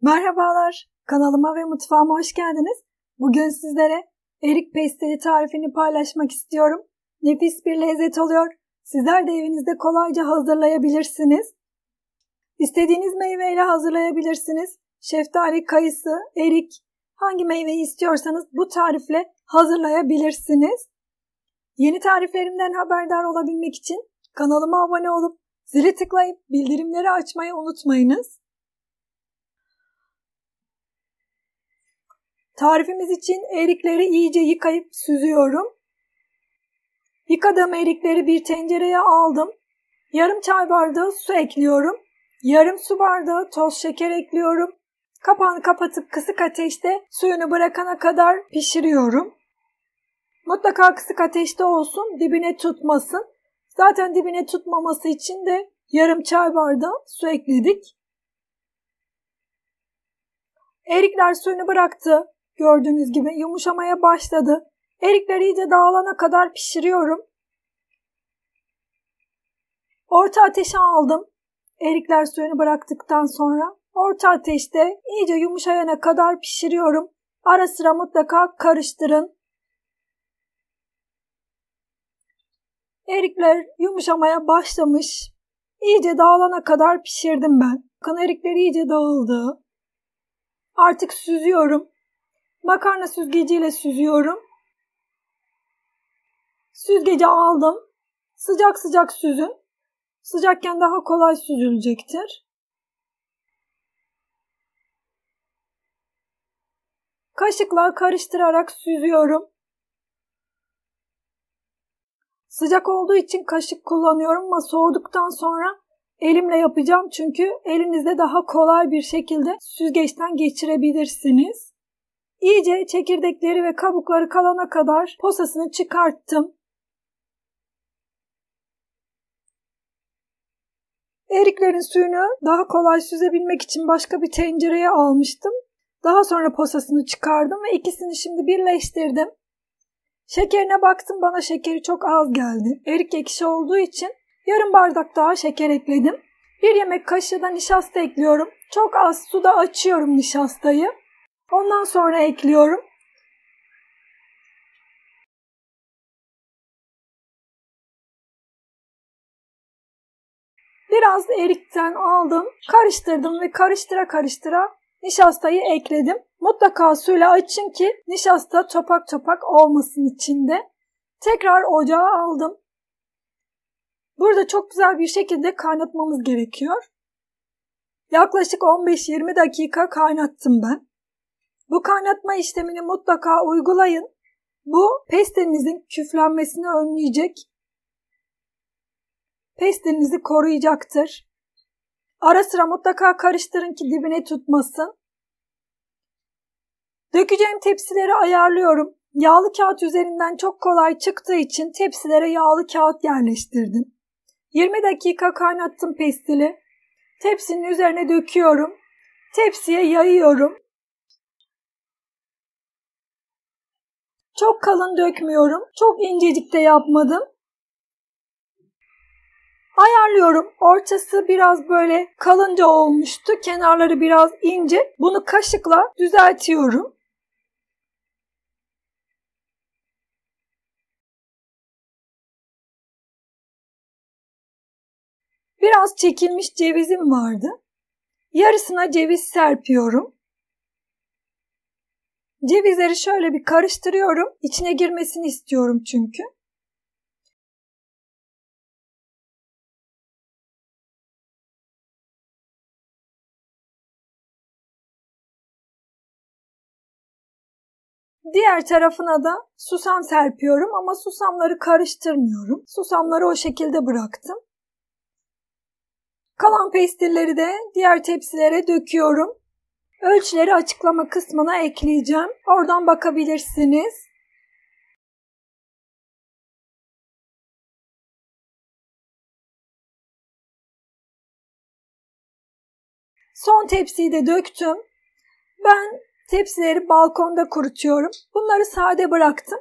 Merhabalar, kanalıma ve mutfağıma hoş geldiniz. Bugün sizlere erik pestili tarifini paylaşmak istiyorum. Nefis bir lezzet oluyor. Sizler de evinizde kolayca hazırlayabilirsiniz. İstediğiniz meyveyle hazırlayabilirsiniz. Şeftali, kayısı, erik, hangi meyveyi istiyorsanız bu tarifle hazırlayabilirsiniz. Yeni tariflerimden haberdar olabilmek için kanalıma abone olup zili tıklayıp bildirimleri açmayı unutmayınız. Tarifimiz için erikleri iyice yıkayıp süzüyorum. Yıkadığım erikleri bir tencereye aldım. Yarım çay bardağı su ekliyorum. Yarım su bardağı toz şeker ekliyorum. Kapağını kapatıp kısık ateşte suyunu bırakana kadar pişiriyorum. Mutlaka kısık ateşte olsun, dibine tutmasın. Zaten dibine tutmaması için de yarım çay bardağı su ekledik. Erikler suyunu bıraktı. Gördüğünüz gibi yumuşamaya başladı. Erikler iyice dağılana kadar pişiriyorum. Orta ateşe aldım. Erikler suyunu bıraktıktan sonra orta ateşte iyice yumuşayana kadar pişiriyorum. Ara sıra mutlaka karıştırın. Erikler yumuşamaya başlamış. İyice dağılana kadar pişirdim ben. Bakın erikler iyice dağıldı. Artık süzüyorum. Makarna süzgeciyle süzüyorum. Süzgeci aldım. Sıcak sıcak süzün. Sıcakken daha kolay süzülecektir. Kaşıkla karıştırarak süzüyorum. Sıcak olduğu için kaşık kullanıyorum ama soğuduktan sonra elimle yapacağım. Çünkü elinizde daha kolay bir şekilde süzgeçten geçirebilirsiniz. İyice çekirdekleri ve kabukları kalana kadar posasını çıkarttım. Eriklerin suyunu daha kolay süzebilmek için başka bir tencereye almıştım. Daha sonra posasını çıkardım ve ikisini şimdi birleştirdim. Şekerine baktım, bana şekeri çok az geldi. Erik ekşi olduğu için yarım bardak daha şeker ekledim. Bir yemek kaşığı da nişasta ekliyorum. Çok az suda açıyorum nişastayı. Ondan sonra ekliyorum. Biraz erikten aldım, karıştırdım ve karıştıra nişastayı ekledim. Mutlaka suyla açın ki nişasta topak topak olmasın içinde. Tekrar ocağa aldım. Burada çok güzel bir şekilde kaynatmamız gerekiyor. Yaklaşık 15-20 dakika kaynattım ben. Bu kaynatma işlemini mutlaka uygulayın. Bu pestinizin küflenmesini önleyecek. Pestinizi koruyacaktır. Ara sıra mutlaka karıştırın ki dibine tutmasın. Dökeceğim tepsileri ayarlıyorum. Yağlı kağıt üzerinden çok kolay çıktığı için tepsilere yağlı kağıt yerleştirdim. 20 dakika kaynattım pestili. Tepsinin üzerine döküyorum. Tepsiye yayıyorum. Çok kalın dökmüyorum. Çok incecik de yapmadım. Ayarlıyorum. Ortası biraz böyle kalınca olmuştu. Kenarları biraz ince. Bunu kaşıkla düzeltiyorum. Biraz çekilmiş cevizim vardı. Yarısına ceviz serpiyorum. Cevizleri şöyle bir karıştırıyorum. İçine girmesini istiyorum çünkü. Diğer tarafına da susam serpiyorum ama susamları karıştırmıyorum. Susamları o şekilde bıraktım. Kalan pestilleri de diğer tepsilere döküyorum. Ölçüleri açıklama kısmına ekleyeceğim. Oradan bakabilirsiniz. Son tepsiyi de döktüm. Ben tepsileri balkonda kurutuyorum. Bunları sade bıraktım.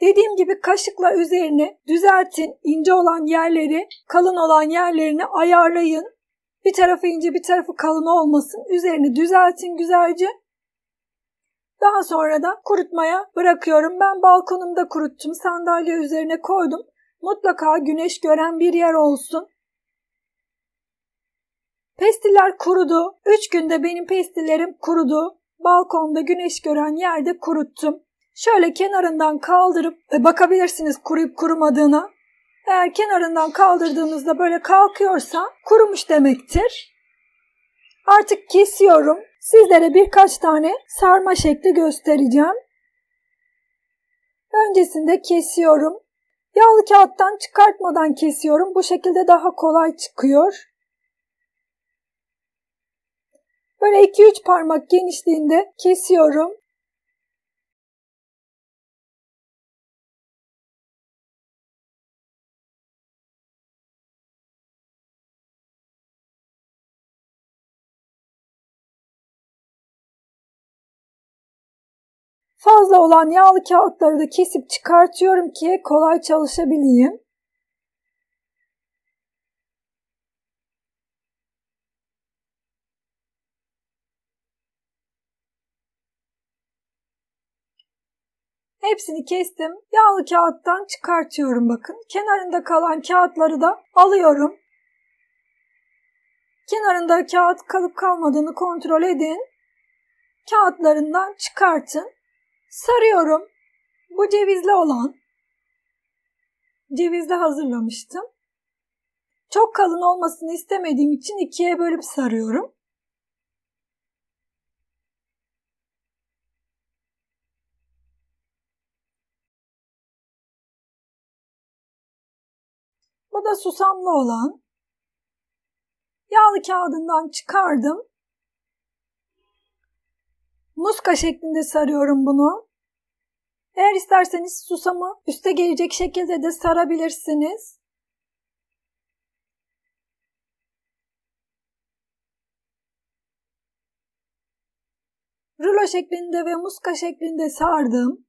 Dediğim gibi kaşıkla üzerini düzeltin. İnce olan yerleri, kalın olan yerlerini ayarlayın. Bir tarafı ince, bir tarafı kalın olmasın. Üzerini düzeltin güzelce. Daha sonra da kurutmaya bırakıyorum. Ben balkonumda kuruttum. Sandalye üzerine koydum. Mutlaka güneş gören bir yer olsun. Pestiller kurudu. 3 günde benim pestillerim kurudu. Balkonda güneş gören yerde kuruttum. Şöyle kenarından kaldırıp bakabilirsiniz kuruyup kurumadığına. Eğer kenarından kaldırdığınızda böyle kalkıyorsa kurumuş demektir. Artık kesiyorum. Sizlere birkaç tane sarma şekli göstereceğim. Öncesinde kesiyorum. Yağlı kağıttan çıkartmadan kesiyorum. Bu şekilde daha kolay çıkıyor. Böyle 2-3 parmak genişliğinde kesiyorum. Fazla olan yağlı kağıtları da kesip çıkartıyorum ki kolay çalışabileyim. Hepsini kestim. Yağlı kağıttan çıkartıyorum bakın. Kenarında kalan kağıtları da alıyorum. Kenarında kağıt kalıp kalmadığını kontrol edin. Kağıtlarından çıkartın. Sarıyorum. Bu cevizli olan. Cevizli hazırlamıştım. Çok kalın olmasını istemediğim için 2'ye bölüp sarıyorum. Bu da susamlı olan. Yağlı kağıdından çıkardım. Muska şeklinde sarıyorum bunu. Eğer isterseniz susamı üste gelecek şekilde de sarabilirsiniz. Rulo şeklinde ve muska şeklinde sardım.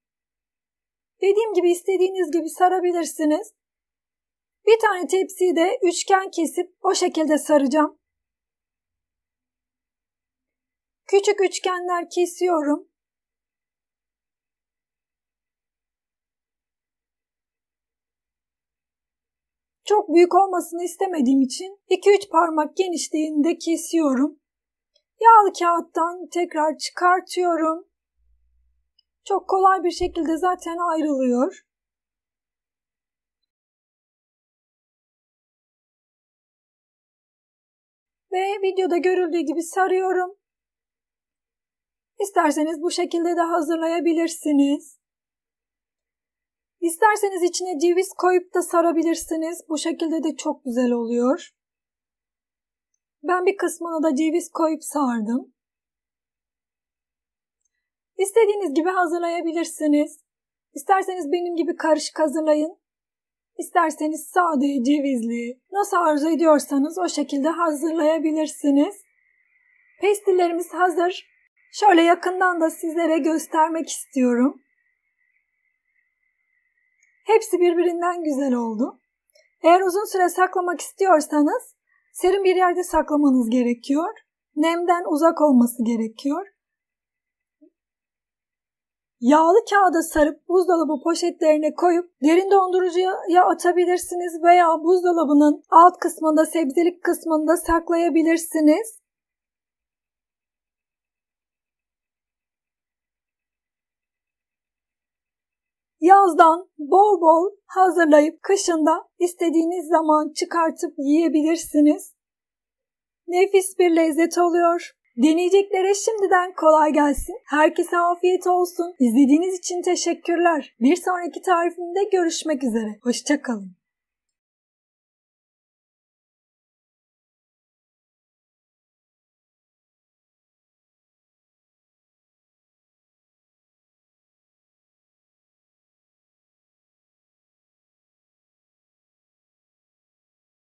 Dediğim gibi istediğiniz gibi sarabilirsiniz. Bir tane tepsiyi de üçgen kesip o şekilde saracağım. Küçük üçgenler kesiyorum. Çok büyük olmasını istemediğim için 2-3 parmak genişliğinde kesiyorum. Yağlı kağıttan tekrar çıkartıyorum. Çok kolay bir şekilde zaten ayrılıyor. Ve videoda görüldüğü gibi sarıyorum. İsterseniz bu şekilde de hazırlayabilirsiniz. İsterseniz içine ceviz koyup da sarabilirsiniz. Bu şekilde de çok güzel oluyor. Ben bir kısmına da ceviz koyup sardım. İstediğiniz gibi hazırlayabilirsiniz. İsterseniz benim gibi karışık hazırlayın. İsterseniz sade, cevizli, nasıl arzu ediyorsanız o şekilde hazırlayabilirsiniz. Pestillerimiz hazır. Şöyle yakından da sizlere göstermek istiyorum. Hepsi birbirinden güzel oldu. Eğer uzun süre saklamak istiyorsanız serin bir yerde saklamanız gerekiyor. Nemden uzak olması gerekiyor. Yağlı kağıda sarıp buzdolabı poşetlerine koyup derin dondurucuya atabilirsiniz veya buzdolabının alt kısmında, sebzelik kısmında saklayabilirsiniz. Yazdan bol bol hazırlayıp kışında istediğiniz zaman çıkartıp yiyebilirsiniz. Nefis bir lezzet oluyor. Deneyeceklere şimdiden kolay gelsin. Herkese afiyet olsun. İzlediğiniz için teşekkürler. Bir sonraki tarifimde görüşmek üzere. Hoşça kalın.